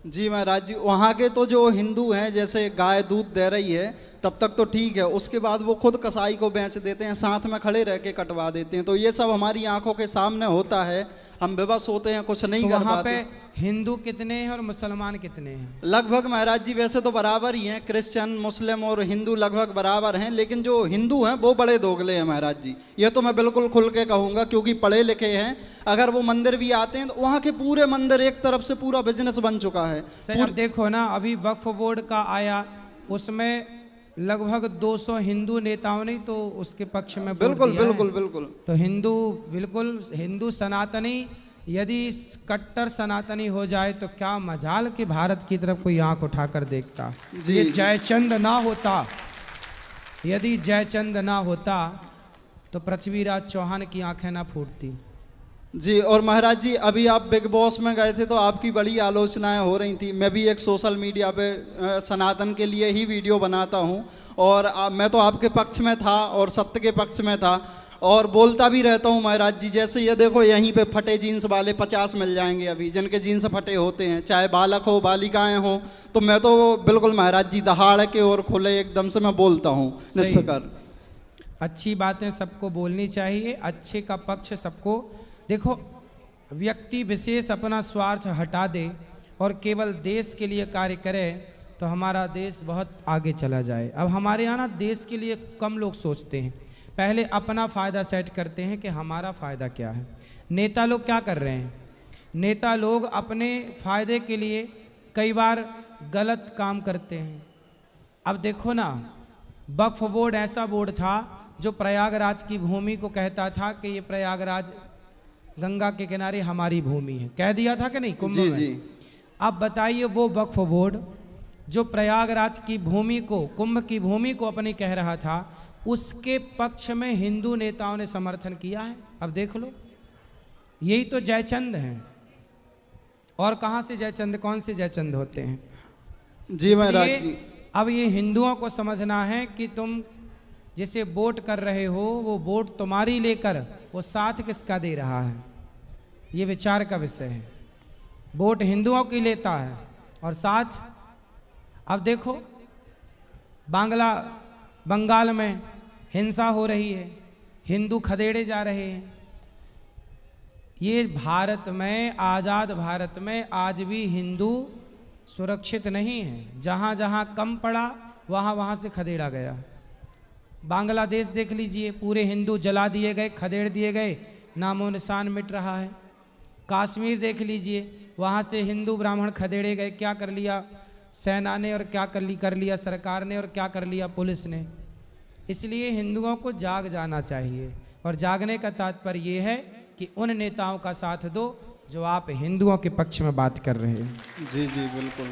जी महाराज जी, वहाँ के तो जो हिंदू हैं, जैसे गाय दूध दे रही है तब तक तो ठीक है, उसके बाद वो खुद कसाई को बेच देते हैं, साथ में खड़े रह के कटवा देते हैं। तो ये सब हमारी आंखों के सामने होता है, हम विवश होते हैं, कुछ नहीं तो कर वहाँ पाते। पे हिंदू कितने हैं और मुसलमान कितने हैं? लगभग महाराज जी वैसे तो बराबर ही हैं, क्रिश्चियन मुस्लिम और हिंदू लगभग बराबर हैं, लेकिन जो हिंदू हैं वो बड़े दोगले हैं महाराज जी। ये तो मैं बिल्कुल खुल के कहूँगा, क्योंकि पढ़े लिखे हैं। अगर वो मंदिर भी आते हैं तो वहाँ के पूरे मंदिर एक तरफ से पूरा बिजनेस बन चुका है। अब देखो ना, अभी वक्फ बोर्ड का आया, उसमें लगभग 200 हिंदू नेताओं ने तो उसके पक्ष में बिल्कुल बिल्कुल बिल्कुल। तो हिंदू, बिल्कुल हिंदू सनातनी यदि कट्टर सनातनी हो जाए तो क्या मजाल कि भारत की तरफ कोई आंख उठाकर देखता। ये जयचंद ना होता, यदि जयचंद ना होता तो पृथ्वीराज चौहान की आंखें ना फूटती। जी, और महाराज जी अभी आप बिग बॉस में गए थे तो आपकी बड़ी आलोचनाएं हो रही थी। मैं भी एक सोशल मीडिया पे सनातन के लिए ही वीडियो बनाता हूं, और मैं तो आपके पक्ष में था और सत्य के पक्ष में था, और बोलता भी रहता हूं महाराज जी। जैसे ये देखो, यहीं पे फटे जीन्स वाले 50 मिल जाएंगे अभी, जिनके जीन्स फटे होते हैं, चाहे बालक हो बालिकाएं हो। तो मैं तो बिल्कुल महाराज जी दहाड़ के और खुले एकदम से मैं बोलता हूँ निष्प्रकार। अच्छी बातें सबको बोलनी चाहिए, अच्छे का पक्ष सबको। देखो, व्यक्ति विशेष अपना स्वार्थ हटा दे और केवल देश के लिए कार्य करे तो हमारा देश बहुत आगे चला जाए। अब हमारे यहाँ ना देश के लिए कम लोग सोचते हैं, पहले अपना फ़ायदा सेट करते हैं कि हमारा फ़ायदा क्या है। नेता लोग क्या कर रहे हैं? नेता लोग अपने फ़ायदे के लिए कई बार गलत काम करते हैं। अब देखो ना, वक्फ बोर्ड ऐसा बोर्ड था जो प्रयागराज की भूमि को कहता था कि ये प्रयागराज गंगा के किनारे हमारी भूमि है, कह दिया था कि नहीं कुंभ में? जी। अब बताइए, वो वक्फ बोर्ड जो प्रयागराज की भूमि को, कुंभ की भूमि को अपनी कह रहा था, उसके पक्ष में हिंदू नेताओं ने समर्थन किया है। अब देख लो, यही तो जयचंद हैं। और कहाँ से जयचंद, कौन से जयचंद होते हैं? जी महाराज जी, अब ये हिंदुओं को समझना है कि तुम जिसे वोट कर रहे हो वो वोट तुम्हारी लेकर वो साथ किसका दे रहा है, ये विचार का विषय है। वोट हिंदुओं की लेता है और साथ, अब देखो बंगाल में हिंसा हो रही है, हिंदू खदेड़े जा रहे हैं। ये भारत में, आज़ाद भारत में आज भी हिंदू सुरक्षित नहीं है। जहाँ जहाँ कम पड़ा वहाँ वहाँ से खदेड़ा गया। बांग्लादेश देख लीजिए, पूरे हिंदू जला दिए गए, खदेड़ दिए गए, नामो निशान मिट रहा है। कश्मीर देख लीजिए, वहाँ से हिंदू ब्राह्मण खदेड़े गए। क्या कर लिया सेना ने और क्या कर लिया सरकार ने और क्या कर लिया पुलिस ने। इसलिए हिंदुओं को जाग जाना चाहिए, और जागने का तात्पर्य ये है कि उन नेताओं का साथ दो जो आप हिंदुओं के पक्ष में बात कर रहे हैं। जी जी बिल्कुल।